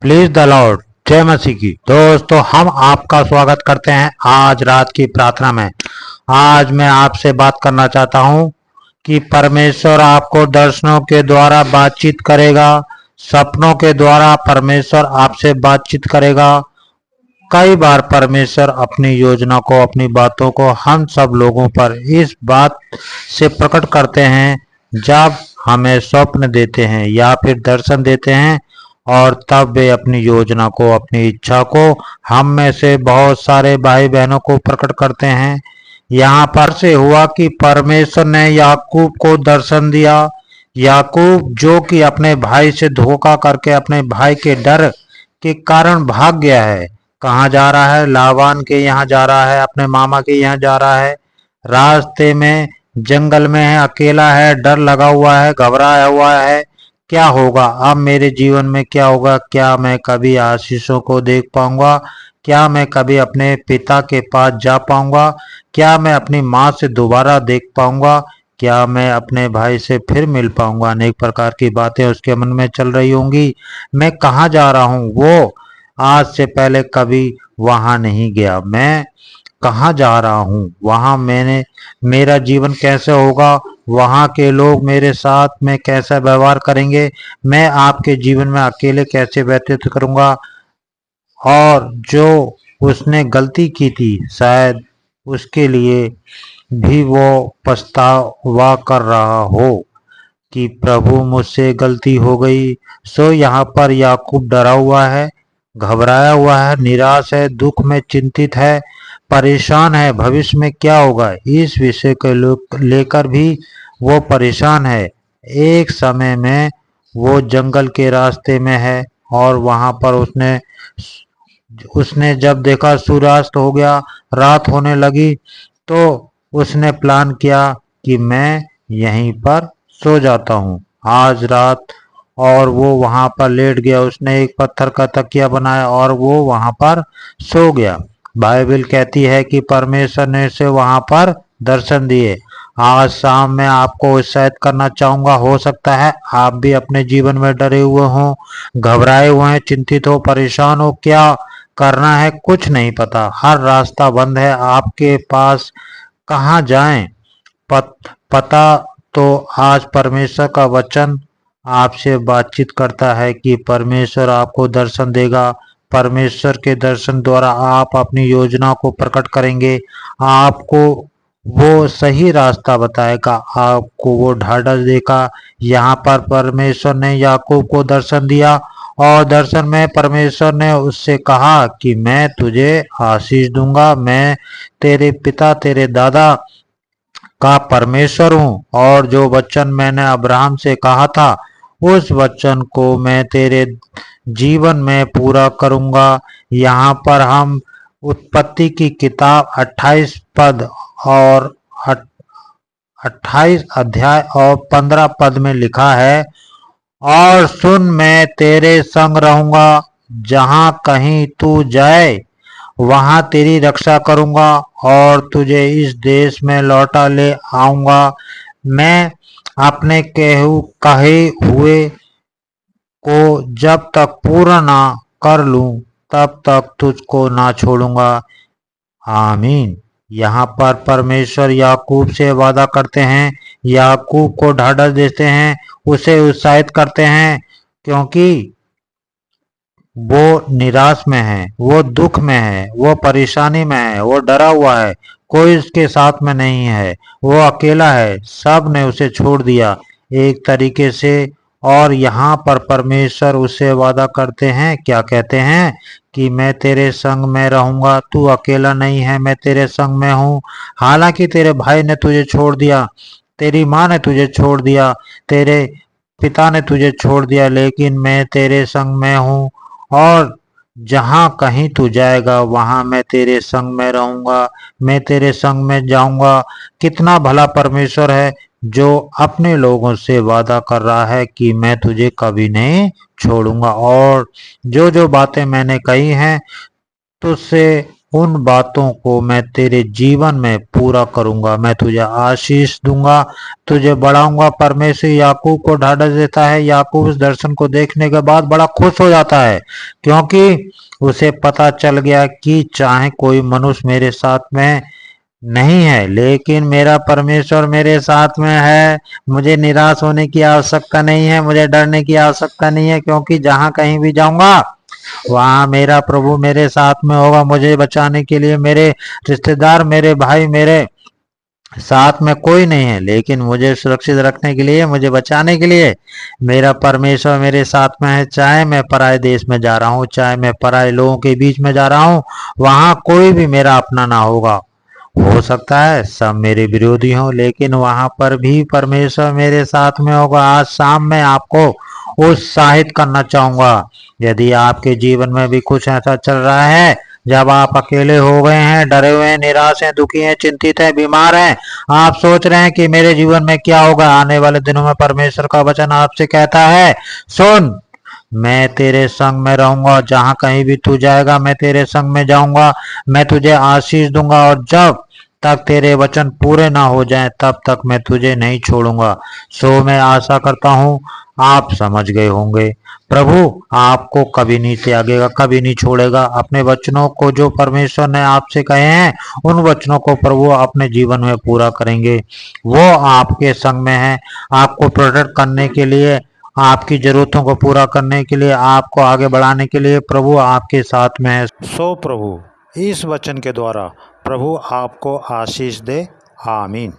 Please the Lord. जय मसीह की। दोस्तों, हम आपका स्वागत करते हैं आज रात की प्रार्थना में। आज मैं आपसे बात करना चाहता हूं कि परमेश्वर आपको दर्शनों के द्वारा बातचीत करेगा, सपनों के द्वारा परमेश्वर आपसे बातचीत करेगा। कई बार परमेश्वर अपनी योजना को, अपनी बातों को हम सब लोगों पर इस बात से प्रकट करते हैं जब हमें स्वप्न देते हैं या फिर दर्शन देते हैं, और तब वे अपनी योजना को, अपनी इच्छा को हम में से बहुत सारे भाई बहनों को प्रकट करते हैं। यहाँ पर से हुआ कि परमेश्वर ने याकूब को दर्शन दिया। याकूब जो कि अपने भाई से धोखा करके अपने भाई के डर के कारण भाग गया है। कहाँ जा रहा है? लाबान के यहाँ जा रहा है, अपने मामा के यहाँ जा रहा है। रास्ते में जंगल में है, अकेला है, डर लगा हुआ है, घबराया हुआ है। क्या होगा अब मेरे जीवन में? क्या होगा? क्या मैं कभी आशीषों को देख पाऊंगा? क्या मैं कभी अपने पिता के पास जा पाऊंगा? क्या मैं अपनी माँ से दोबारा देख पाऊंगा? क्या मैं अपने भाई से फिर मिल पाऊंगा? अनेक प्रकार की बातें उसके मन में चल रही होंगी। मैं कहाँ जा रहा हूँ? वो आज से पहले कभी वहां नहीं गया। मैं कहाँ जा रहा हूँ? वहां मेरा जीवन कैसे होगा? वहां के लोग मेरे साथ में कैसा व्यवहार करेंगे? मैं आपके जीवन में अकेले कैसे व्यतीत करूंगा? और जो उसने गलती की थी, शायद उसके लिए भी वो पछतावा कर रहा हो कि प्रभु मुझसे गलती हो गई। सो यहाँ पर याकूब डरा हुआ है, घबराया हुआ है, निराश है, दुख में चिंतित है, परेशान है। भविष्य में क्या होगा इस विषय को लेकर भी वो परेशान है। एक समय में वो जंगल के रास्ते में है और वहां पर उसने जब देखा सूर्यास्त हो गया, रात होने लगी, तो उसने प्लान किया कि मैं यहीं पर सो जाता हूँ आज रात। और वो वहां पर लेट गया। उसने एक पत्थर का तकिया बनाया और वो वहां पर सो गया। बाइबल कहती है कि परमेश्वर ने उसे वहां पर दर्शन दिए। आज शाम मैं आपको उत्साहित करना चाहूंगा। हो सकता है आप भी अपने जीवन में डरे हुए हों, घबराए हुए हैं, चिंतित हो, परेशान हो। क्या करना है कुछ नहीं पता, हर रास्ता बंद है आपके पास। कहाँ जाएं? पता तो आज परमेश्वर का वचन आपसे बातचीत करता है कि परमेश्वर आपको दर्शन देगा। परमेश्वर के दर्शन द्वारा आप अपनी योजना को प्रकट करेंगे। आपको वो सही रास्ता बताएगा, आपको वो ढाढ़स देगा। यहाँ पर परमेश्वर ने याकूब को दर्शन दिया और दर्शन में परमेश्वर ने उससे कहा कि मैं तुझे आशीष दूंगा, मैं तेरे पिता, तेरे दादा का परमेश्वर हूँ, और जो वचन मैंने अब्राहम से कहा था उस वचन को मैं तेरे जीवन में पूरा करूंगा। यहाँ पर हम उत्पत्ति की किताब 28 पद और 28 अध्याय और 15 पद में लिखा है, और सुन, मैं तेरे संग रहूंगा, जहां कहीं तू जाए वहां तेरी रक्षा करूंगा और तुझे इस देश में लौटा ले आऊंगा। मैं अपने कहे हुए को जब तक पूरा ना कर लूं तब तक तुझको ना छोड़ूंगा। आमीन। यहाँ पर परमेश्वर याकूब से वादा करते हैं, याकूब को ढाढ़स देते हैं, उसे उत्साहित करते हैं, क्योंकि वो निराश में है, वो दुख में है, वो परेशानी में है, वो डरा हुआ है, कोई उसके साथ में नहीं है, वो अकेला है, सब ने उसे छोड़ दिया एक तरीके से। और यहाँ पर परमेश्वर उससे वादा करते हैं, क्या कहते हैं कि मैं तेरे संग में रहूंगा, तू अकेला नहीं है, मैं तेरे संग में हूँ। हालांकि तेरे भाई ने तुझे छोड़ दिया, तेरी माँ ने तुझे छोड़ दिया, तेरे पिता ने तुझे छोड़ दिया, लेकिन मैं तेरे संग में हूँ। और जहां कहीं तू जाएगा वहां मैं तेरे संग में रहूंगा, मैं तेरे संग में जाऊंगा। कितना भला परमेश्वर है जो अपने लोगों से वादा कर रहा है कि मैं तुझे कभी नहीं छोड़ूंगा। और जो जो बातें मैंने कही हैं तुझसे उन बातों को मैं तेरे जीवन में पूरा करूंगा। मैं तुझे आशीष दूंगा, तुझे बढ़ाऊंगा। परमेश्वर याकूब को ढाढ़स देता है। याकूब उस दर्शन को देखने के बाद बड़ा खुश हो जाता है, क्योंकि उसे पता चल गया कि चाहे कोई मनुष्य मेरे साथ में नहीं है, लेकिन मेरा परमेश्वर मेरे साथ में है। मुझे निराश होने की आवश्यकता नहीं है, मुझे डरने की आवश्यकता नहीं है, क्योंकि जहां कहीं भी जाऊंगा वहां मेरा प्रभु मेरे साथ में होगा। मुझे बचाने के लिए मेरे रिश्तेदार, मेरे भाई, मेरे साथ में कोई नहीं है, लेकिन मुझे सुरक्षित रखने के लिए, मुझे बचाने के लिए मेरा परमेश्वर मेरे साथ में है। चाहे मैं पराये देश में जा रहा हूँ, चाहे मैं पराये लोगों के बीच में जा रहा हूँ, वहां कोई भी मेरा अपना ना होगा। हो सकता है सब मेरे विरोधी हों, लेकिन वहां पर भी परमेश्वर मेरे साथ में होगा। आज शाम में आपको उत्साहित करना चाहूंगा। यदि आपके जीवन में भी कुछ ऐसा चल रहा है, जब आप अकेले हो गए हैं, डरे हुए हैं, निराश हैं, दुखी हैं, चिंतित हैं, बीमार हैं, आप सोच रहे हैं कि मेरे जीवन में क्या होगा, आने वाले दिनों में परमेश्वर का वचन आपसे कहता है, सुन, मैं तेरे संग में रहूंगा। जहां कहीं भी तू जाएगा मैं तेरे संग में जाऊंगा। मैं तुझे आशीष दूंगा, और जब तक तेरे वचन पूरे ना हो जाएं तब तक मैं तुझे नहीं छोड़ूंगा। सो मैं आशा करता हूं आप समझ गए होंगे। प्रभु आपको कभी नहीं त्यागेगा, कभी नहीं छोड़ेगा। अपने वचनों को जो परमेश्वर ने आपसे कहे हैं, उन वचनों को प्रभु अपने जीवन में पूरा करेंगे। वो आपके संग में है, आपको प्रोटेक्ट करने के लिए, आपकी जरूरतों को पूरा करने के लिए, आपको आगे बढ़ाने के लिए प्रभु आपके साथ में है। सो प्रभु इस वचन के द्वारा प्रभु आपको आशीष दे। आमीन।